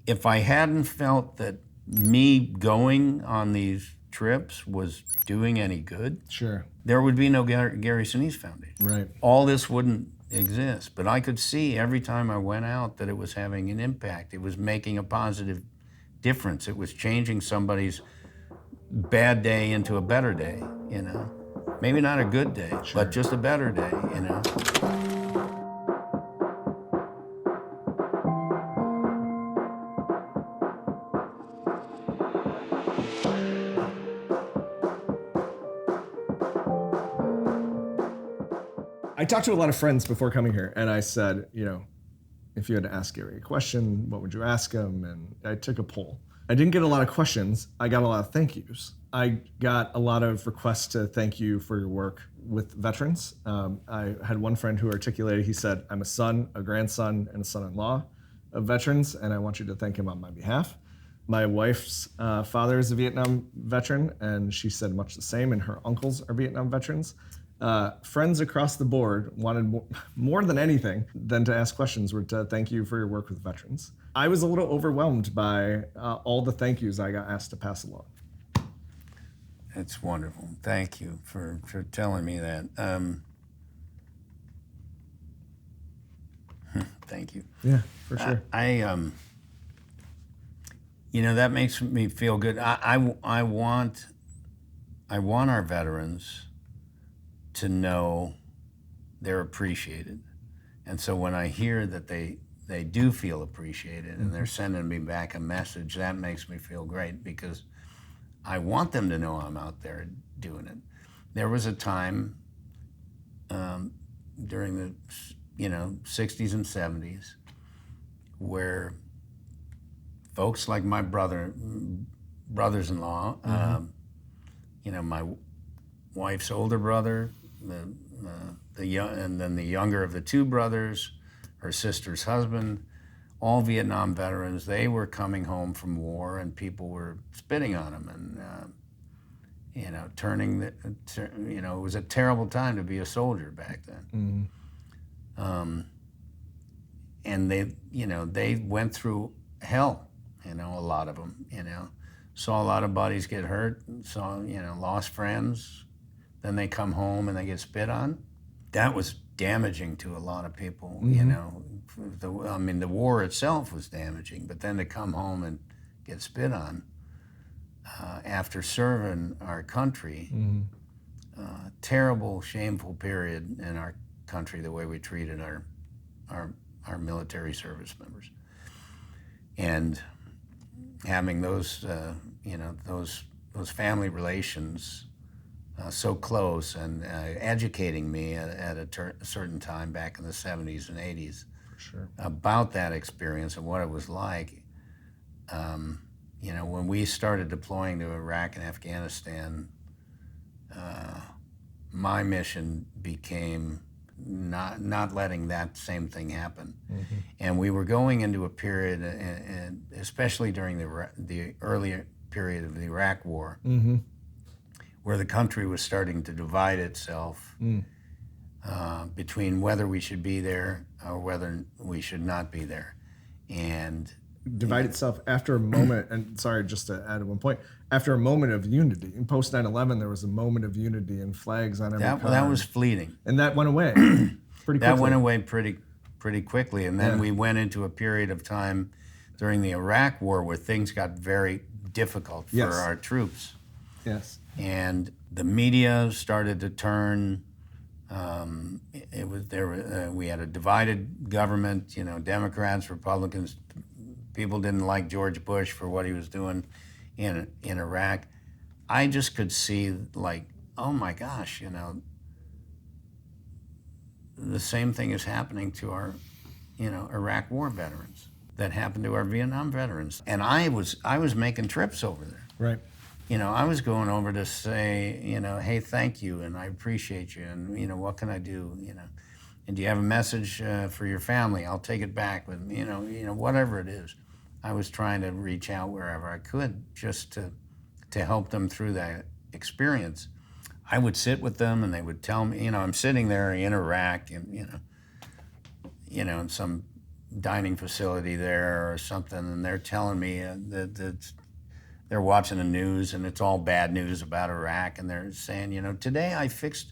if I hadn't felt that me going on these trips was doing any good, Sure. there would be no Gary Sinise Foundation. Right. All this wouldn't exist. But I could see every time I went out that it was having an impact. It was making a positive difference. It was changing somebody's bad day into a better day, you know. Maybe not a good day, but just a better day, you know. I talked to a lot of friends before coming here, and I said, you know, if you had to ask Gary a question, what would you ask him? And I took a poll. I didn't get a lot of questions. I got a lot of thank yous. I got a lot of requests to thank you for your work with veterans. I had one friend who articulated, he said, I'm a son, a grandson, and a son-in-law of veterans, and I want you to thank him on my behalf. My wife's father is a Vietnam veteran, and she said much the same, and her uncles are Vietnam veterans. Friends across the board wanted more than anything than to ask questions were to thank you for your work with veterans. I was a little overwhelmed by all the thank yous I got asked to pass along. It's wonderful. Thank you for telling me that. Thank you. Yeah, for sure. You know, that makes me feel good. I want our veterans to know they're appreciated. And so when I hear that they do feel appreciated and they're sending me back a message, that makes me feel great because I want them to know I'm out there doing it. There was a time during the 60s and 70s where folks like my brothers-in-law, my wife's older brother, and then the younger of the two brothers, her sister's husband, all Vietnam veterans, they were coming home from war and people were spitting on them and, it was a terrible time to be a soldier back then. And they went through hell, a lot of them, saw a lot of bodies get hurt, lost friends. Then they come home and they get spit on. That was damaging to a lot of people, the war itself was damaging, but then to come home and get spit on after serving our country, terrible, shameful period in our country, the way we treated our military service members. And having those, those family relations so close and educating me at a certain time back in the 70s and 80s about that experience and what it was like. When we started deploying to Iraq and Afghanistan, my mission became not letting that same thing happen. And we were going into a period, and especially during the earlier period of the Iraq War, where the country was starting to divide itself between whether we should be there or whether we should not be there. And divide itself after a moment, and sorry, just to add one point, after a moment of unity. In post 9/11, there was a moment of unity and flags on every car. That was fleeting. And that went away pretty quickly. That went away pretty quickly. And then we went into a period of time during the Iraq War where things got very difficult for our troops. Yes. And the media started to turn. We had a divided government. Democrats, Republicans. People didn't like George Bush for what he was doing in Iraq. I just could see, like, oh my gosh, the same thing is happening to our, Iraq War veterans that happened to our Vietnam veterans. And I was making trips over there. Right. I was going over to say, hey, thank you, and I appreciate you, and, what can I do, and do you have a message for your family? I'll take it back with, whatever it is. I was trying to reach out wherever I could just to help them through that experience. I would sit with them and they would tell me, I'm sitting there in Iraq and, in some dining facility there or something, and they're telling me that they're watching the news and it's all bad news about Iraq, and they're saying, today I fixed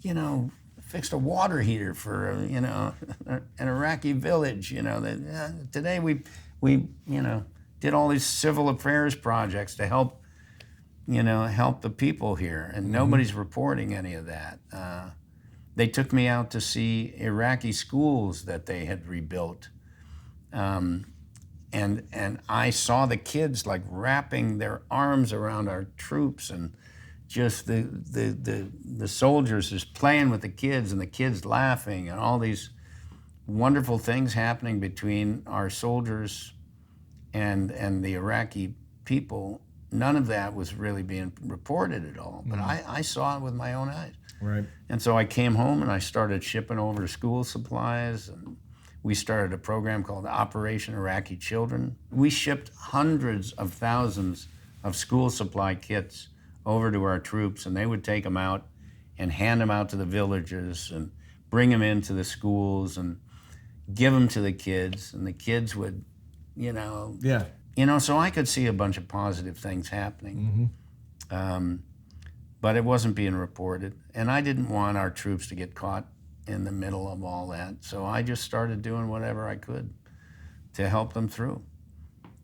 a water heater for an Iraqi village. That today we did all these civil affairs projects to help the people here, and nobody's reporting any of that. They took me out to see Iraqi schools that they had rebuilt. And I saw the kids like wrapping their arms around our troops, and just the soldiers just playing with the kids, and the kids laughing, and all these wonderful things happening between our soldiers and the Iraqi people. None of that was really being reported at all, but I saw it with my own eyes. Right. And so I came home and I started shipping over school supplies, and we started a program called Operation Iraqi Children. We shipped hundreds of thousands of school supply kits over to our troops, and they would take them out and hand them out to the villagers and bring them into the schools and give them to the kids, and the kids would, so I could see a bunch of positive things happening. But it wasn't being reported, and I didn't want our troops to get caught in the middle of all that. So I just started doing whatever I could to help them through,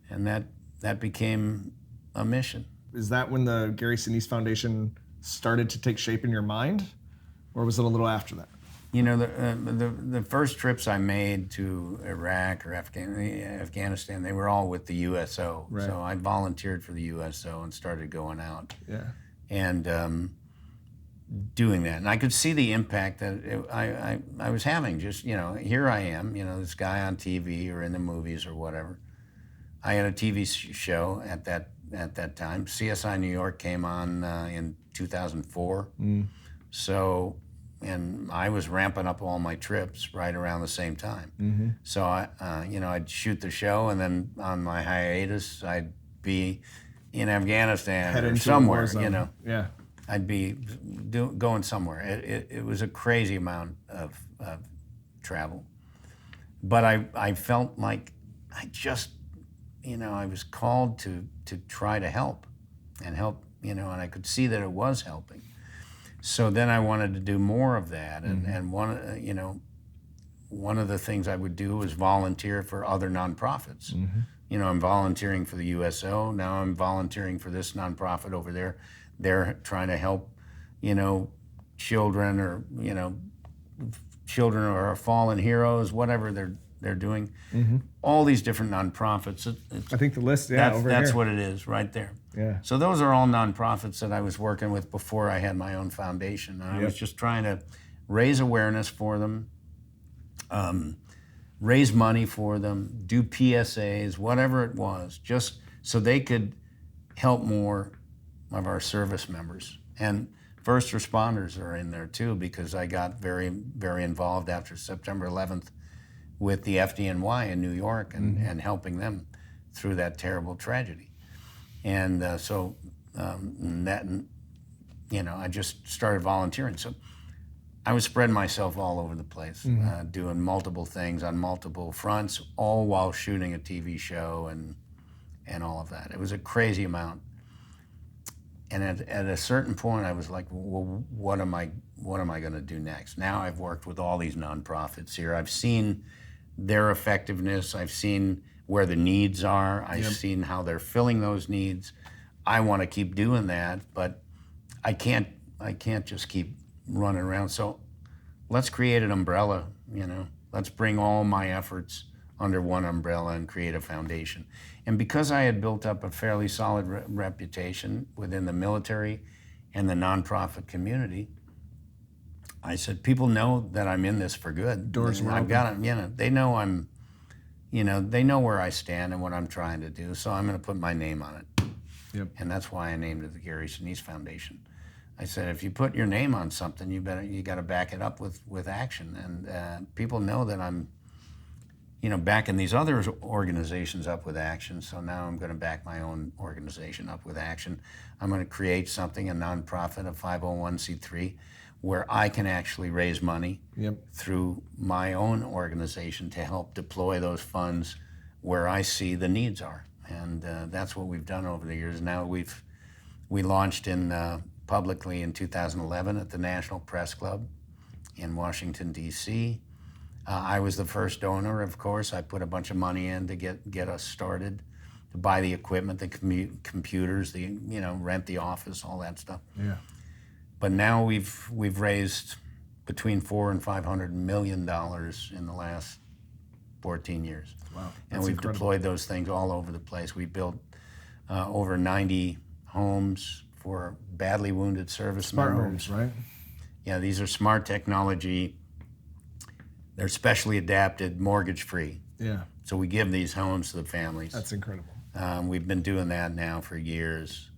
and that became a mission. Is that when the Gary Sinise Foundation started to take shape in your mind, or was it a little after that? The first trips I made to Iraq or Afghanistan, they were all with the USO. Right. So I volunteered for the USO and started going out. Yeah. And doing that, and I could see the impact that I was having. Just here I am, this guy on TV or in the movies or whatever. I had a TV show at that time. CSI New York came on in 2004. So, and I was ramping up all my trips right around the same time. So I'd shoot the show, and then on my hiatus, I'd be in Afghanistan or somewhere, Yeah. I'd be going somewhere. It was a crazy amount of travel. But I felt like I was called to try to help, and and I could see that it was helping. So then I wanted to do more of that, and one of the things I would do was volunteer for other nonprofits. I'm volunteering for the USO. Now I'm volunteering for this nonprofit over there. They're trying to help, children or fallen heroes, whatever they're doing. All these different nonprofits. I think the list, that's here. what it is right there. Yeah. So those are all nonprofits that I was working with before I had my own foundation. I was just trying to raise awareness for them, raise money for them, do PSAs, whatever it was, just so they could help more of our service members. And first responders are in there too, because I got very, very involved after September 11th with the FDNY in New York and helping them through that terrible tragedy. And I just started volunteering. So I was spreading myself all over the place, doing multiple things on multiple fronts, all while shooting a TV show and all of that. It was a crazy amount. And at a certain point, I was like, well, what am I going to do next? Now I've worked with all these nonprofits here. I've seen their effectiveness. I've seen where the needs are. I've seen how they're filling those needs. I want to keep doing that, but I can't just keep running around. So let's create an umbrella, Let's bring all my efforts under one umbrella and create a foundation. And because I had built up a fairly solid reputation within the military and the nonprofit community, I said, people know that I'm in this for good. Doors were I've open. got them, they know they know where I stand and what I'm trying to do, so I'm going to put my name on it. Yep. And that's why I named it the Gary Sinise Foundation. I said, if you put your name on something, you got to back it up with action. And people know that I'm, backing these other organizations up with action. So now I'm going to back my own organization up with action. I'm going to create something, a nonprofit, a 501c3, where I can actually raise money Yep. through my own organization to help deploy those funds where I see the needs are. And that's what we've done over the years. Now we launched publicly in 2011 at the National Press Club in Washington, D.C. I was the first donor, of course. I put a bunch of money in to get us started, to buy the equipment, the computers, rent the office, all that stuff. Yeah. But now we've raised between $400 and $500 million in the last 14 years. Wow. And we've deployed those things all over the place. We built over 90 homes for badly wounded service members. Smart homes, right? Yeah, these are smart technology. They're specially adapted, mortgage-free. Yeah. So we give these homes to the families. That's incredible. We've been doing that now for years.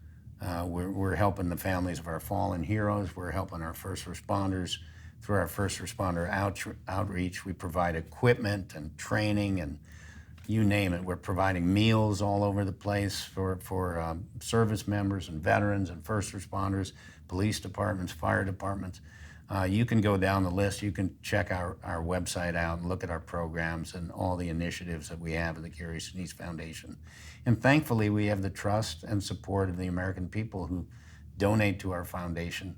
We're helping the families of our fallen heroes. We're helping our first responders through our first responder outreach. We provide equipment and training and you name it. We're providing meals all over the place for service members and veterans and first responders, police departments, fire departments. You can go down the list. You can check our website out and look at our programs and all the initiatives that we have at the Gary Sinise Foundation. And thankfully, we have the trust and support of the American people who donate to our foundation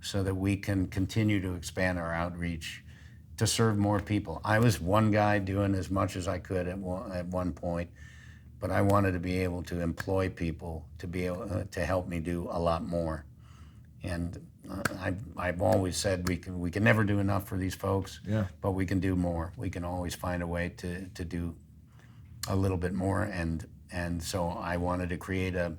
so that we can continue to expand our outreach to serve more people. I was one guy doing as much as I could at one point, but I wanted to be able to employ people to be able to help me do a lot more. And I've always said we can never do enough for these folks, Yeah. but we can do more. We can always find a way to do a little bit more. And so I wanted to create a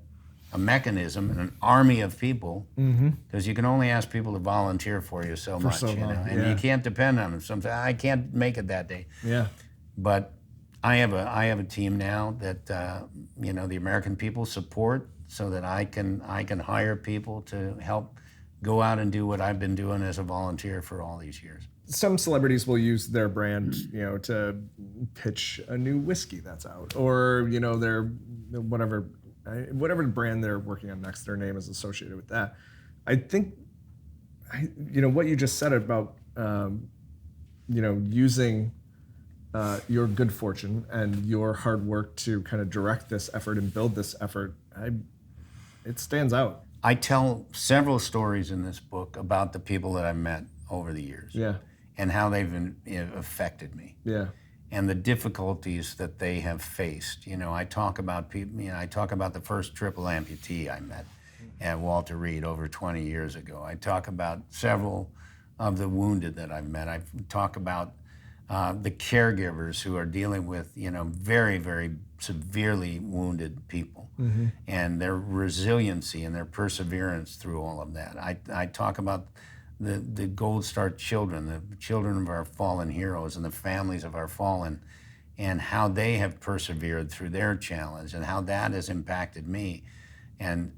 mechanism and an army of people, because you can only ask people to volunteer for you so much, so long, and yeah. you can't depend on them. Sometimes I can't make it that day, Yeah. but I have a team now that the American people support, so that I can hire people to help go out and do what I've been doing as a volunteer for all these years. Some celebrities will use their brand, to pitch a new whiskey that's out, or their whatever brand they're working on next. Their name is associated with that. I think, what you just said about using your good fortune and your hard work to kind of direct this effort and build this effort, it stands out. I tell several stories in this book about the people that I've met over the years. Yeah. And how they've affected me. Yeah. And the difficulties that they have faced. I talk about people. I talk about the first triple amputee I met at Walter Reed over 20 years ago. I talk about several of the wounded that I've met. I talk about the caregivers who are dealing with very, very severely wounded people, and their resiliency and their perseverance through all of that. I talk about the Gold Star children, the children of our fallen heroes and the families of our fallen, and how they have persevered through their challenge, and how that has impacted me and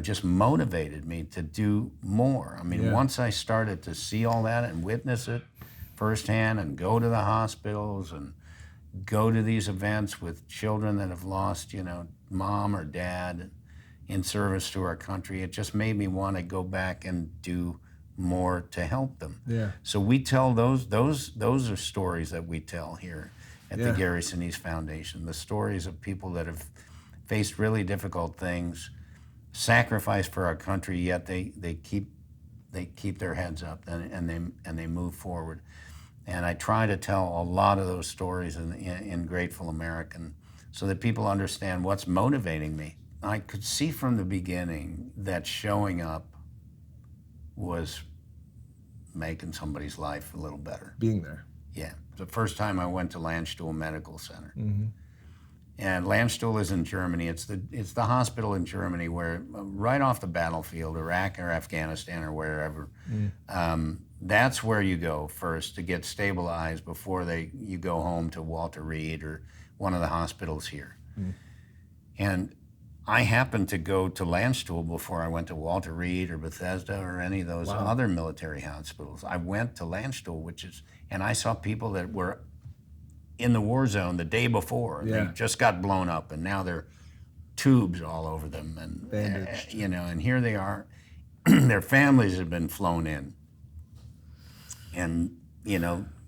just motivated me to do more. I mean, once I started to see all that and witness it firsthand and go to the hospitals and go to these events with children that have lost, mom or dad in service to our country, it just made me want to go back and do more to help them. Yeah. So we tell those are stories that we tell here at the Gary Sinise Foundation. The stories of people that have faced really difficult things, sacrificed for our country, yet they keep their heads up and they move forward. And I try to tell a lot of those stories in Grateful American so that people understand what's motivating me. I could see from the beginning that showing up was making somebody's life a little better. Being there. Yeah. The first time I went to LANDSTUHL Medical Center. And LANDSTUHL is in Germany. It's the hospital in Germany where, right off the battlefield, Iraq or Afghanistan or wherever, that's where you go first to get stabilized before you go home to Walter Reed or one of the hospitals here. And I happened to go to LANDSTUHL before I went to Walter Reed or Bethesda or any of those other military hospitals. I went to LANDSTUHL, and I saw people that were in the war zone the day before. They just got blown up, and now there are tubes all over them, and bandaged. and here they are their families had been flown in. And,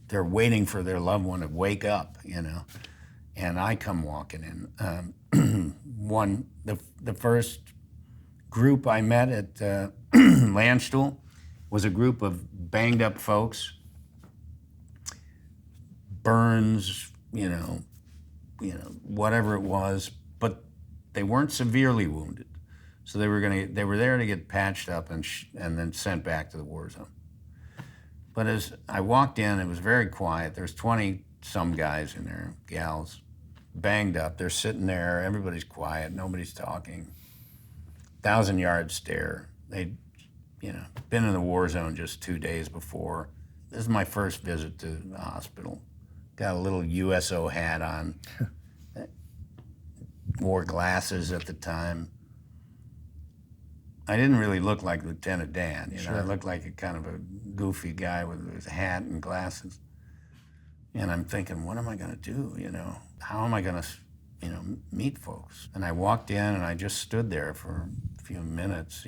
they're waiting for their loved one to wake up, and I come walking in. The first group I met at LANDSTUHL was a group of banged up folks, burns, whatever it was, but they weren't severely wounded. So they were there to get patched up and then sent back to the war zone. But as I walked in, it was very quiet. There's 20-some guys in there, gals, banged up. They're sitting there. Everybody's quiet. Nobody's talking. 1,000-yard stare. They'd, been in the war zone just 2 days before. This is my first visit to the hospital. Got a little USO hat on. Wore glasses at the time. I didn't really look like Lieutenant Dan, Sure. I looked like a kind of a goofy guy with his hat and glasses. And I'm thinking, what am I gonna do, How am I gonna, meet folks? And I walked in and I just stood there for a few minutes,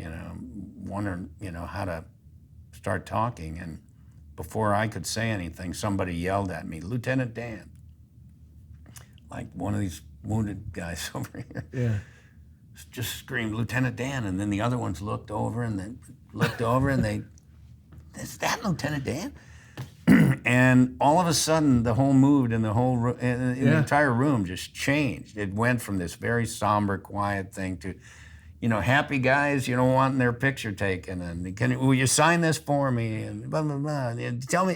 wondering, how to start talking. And before I could say anything, somebody yelled at me, Lieutenant Dan. Like one of these wounded guys over here. Yeah. Just screamed, Lieutenant Dan, and then the other ones looked over and is that Lieutenant Dan? And all of a sudden, the whole mood in the entire room just changed. It went from this very somber, quiet thing to, happy guys, wanting their picture taken, and will you sign this for me, and blah, blah, blah. And tell me,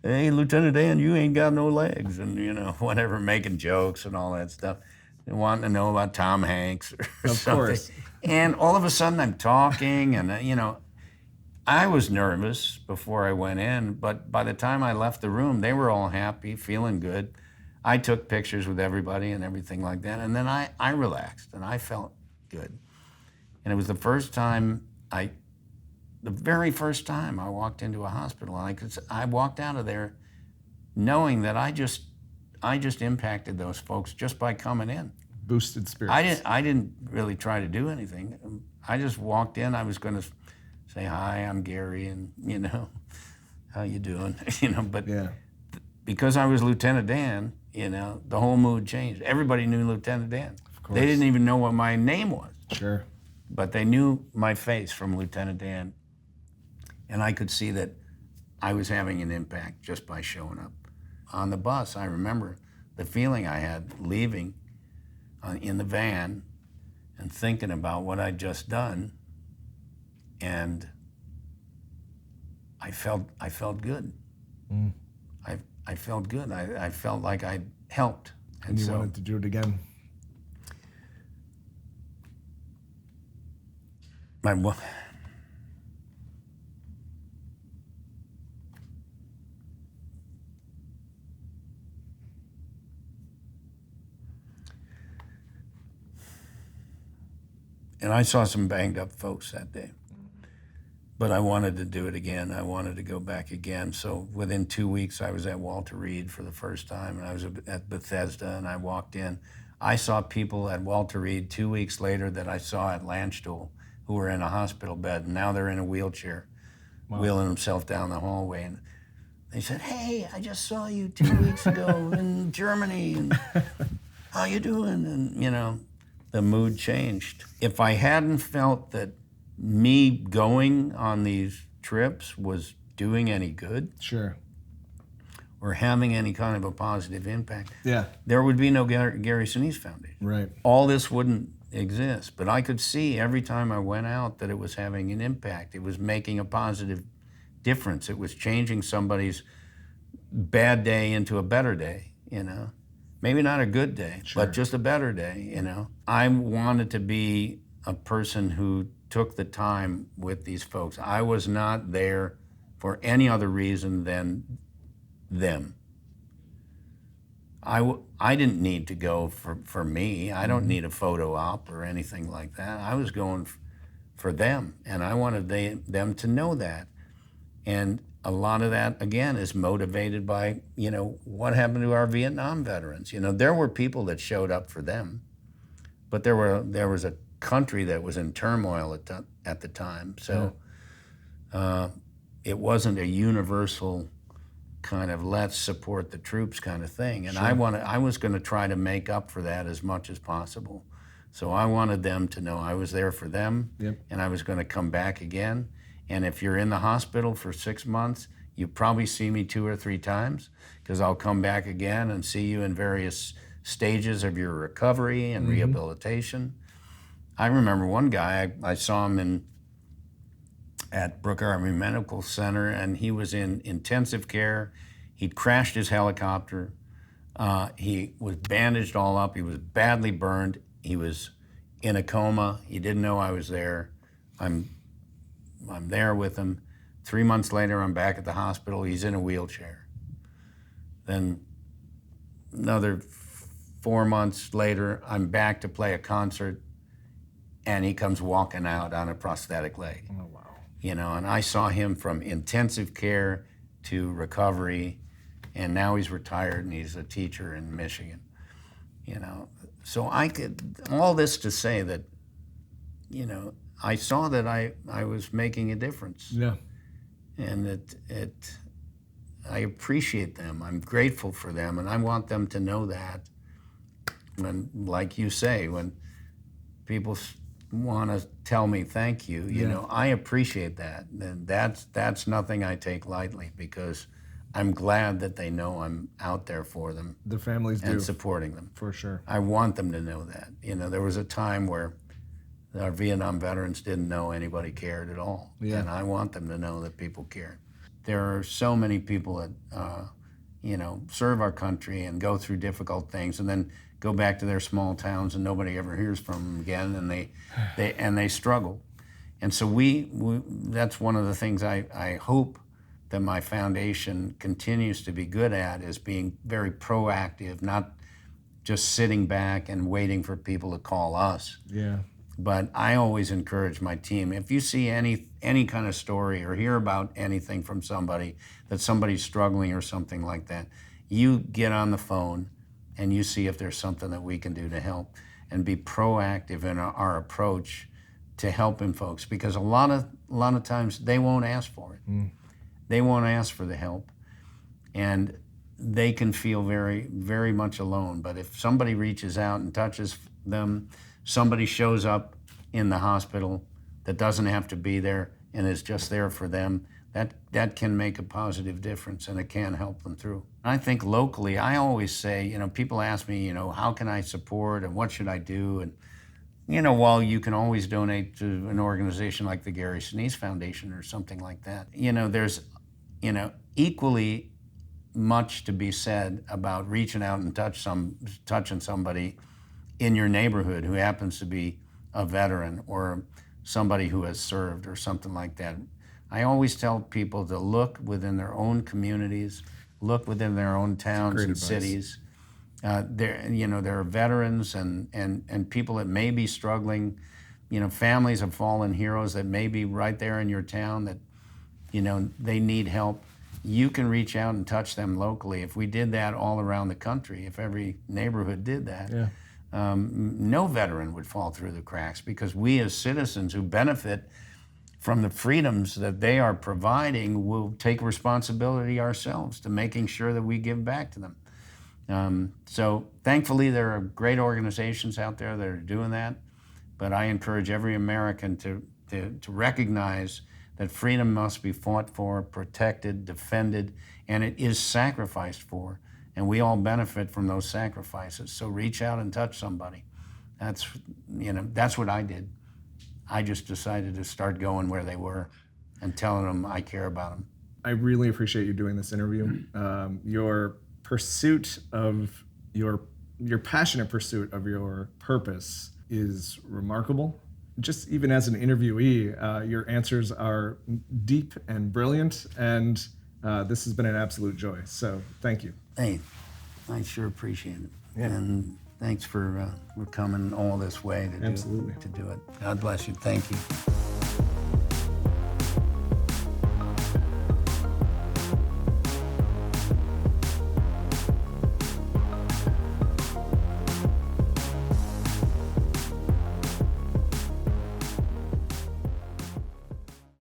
hey, Lieutenant Dan, you ain't got no legs, and, whatever, making jokes and all that stuff. Wanting to know about Tom Hanks or of something. Course. And all of a sudden I'm talking and, I was nervous before I went in, but by the time I left the room, they were all happy, feeling good. I took pictures with everybody and everything like that. And then I relaxed and I felt good. And it was the very first time I walked into a hospital. And I walked out of there knowing that I just impacted those folks just by coming in. Boosted spirits. I didn't really try to do anything. I just walked in. I was going to say, hi, I'm Gary, and, how you doing? But Yeah. Because I was Lieutenant Dan, the whole mood changed. Everybody knew Lieutenant Dan. Of course. They didn't even know what my name was. Sure. But they knew my face from Lieutenant Dan. And I could see that I was having an impact just by showing up. On the bus, I remember the feeling I had leaving in the van and thinking about what I'd just done, and I felt good. Mm. I felt good. I felt like I'd helped. And you wanted to do it again. And I saw some banged up folks that day. But I wanted to do it again. I wanted to go back again. So within 2 weeks, I was at Walter Reed for the first time, and I was at Bethesda, and I walked in. I saw people at Walter Reed 2 weeks later that I saw at LANDSTUHL who were in a hospital bed, and now they're in a wheelchair, wheeling themselves down the hallway. And they said, hey, I just saw you 2 weeks ago in Germany, and how you doing? And, the mood changed. If I hadn't felt that me going on these trips was doing any good, Sure. or having any kind of a positive impact, Yeah. there would be no Gary Sinise Foundation. Right. All this wouldn't exist. But I could see every time I went out that it was having an impact. It was making a positive difference. It was changing somebody's bad day into a better day, Maybe not a good day, Sure. but just a better day, I wanted to be a person who took the time with these folks. I was not there for any other reason than them. I didn't need to go for me. I don't need a photo op or anything like that. I was going for them, and I wanted them to know that. And a lot of that, again, is motivated by, what happened to our Vietnam veterans. There were people that showed up for them, but there was a country that was in turmoil at the time. So it wasn't a universal kind of let's support the troops kind of thing. And I was going to try to make up for that as much as possible. So I wanted them to know I was there for them, and I was going to come back again. And if you're in the hospital for 6 months, you probably see me 2 or 3 times, because I'll come back again and see you in various stages of your recovery and rehabilitation. I remember one guy, I saw him at Brooke Army Medical Center, and he was in intensive care. He'd crashed his helicopter. He was bandaged all up. He was badly burned. He was in a coma. He didn't know I was there. I'm there with him. 3 months later, I'm back at the hospital. He's in a wheelchair. Then another 4 months later, I'm back to play a concert, and he comes walking out on a prosthetic leg. Oh, wow. You know, and I saw him from intensive care to recovery, and now he's retired and he's a teacher in Michigan. You know, so all this to say that, you know, I saw that I was making a difference. Yeah. And I appreciate them. I'm grateful for them, and I want them to know that. When, like you say, when people want to tell me thank you, you know, I appreciate that. And that's nothing I take lightly, because I'm glad that they know I'm out there for them. The families do. And supporting them. For sure. I want them to know that. You know, there was a time where our Vietnam veterans didn't know anybody cared at all. Yeah. And I want them to know that people care. There are so many people that, you know, serve our country and go through difficult things and then go back to their small towns and nobody ever hears from them again, and they struggle. And so that's one of the things I hope that my foundation continues to be good at, is being very proactive, not just sitting back and waiting for people to call us. Yeah. But I always encourage my team, if you see any kind of story or hear about anything from somebody, that somebody's struggling or something like that, you get on the phone and you see if there's something that we can do to help, and be proactive in our approach to helping folks, because a lot of times they won't ask for it. They won't ask for the help, and they can feel very, very much alone. But if somebody reaches out and touches them, somebody shows up in the hospital that doesn't have to be there and is just there for them, that can make a positive difference, and it can help them through. I think locally, I always say, you know, people ask me, you know, how can I support and what should I do? And, you know, while you can always donate to an organization like the Gary Sinise Foundation or something like that, you know, there's, you know, equally much to be said about reaching out and touching somebody in your neighborhood who happens to be a veteran or somebody who has served or something like that. I always tell people to look within their own communities, look within their own towns and cities. There are veterans and people that may be struggling, you know, families of fallen heroes that may be right there in your town that, you know, they need help. You can reach out and touch them locally. If we did that all around the country, if every neighborhood did that, no veteran would fall through the cracks, because we as citizens who benefit from the freedoms that they are providing will take responsibility ourselves to making sure that we give back to them. So thankfully there are great organizations out there that are doing that, but I encourage every American to recognize that freedom must be fought for, protected, defended, and it is sacrificed for. And we all benefit from those sacrifices. So reach out and touch somebody. That's what I did. I just decided to start going where they were and telling them I care about them. I really appreciate you doing this interview. Your pursuit of your passionate pursuit of your purpose is remarkable. Just even as an interviewee, your answers are deep and brilliant, and this has been an absolute joy. So thank you. Hey, I sure appreciate it. Yeah. And thanks for coming all this way to do it. God bless you. Thank you.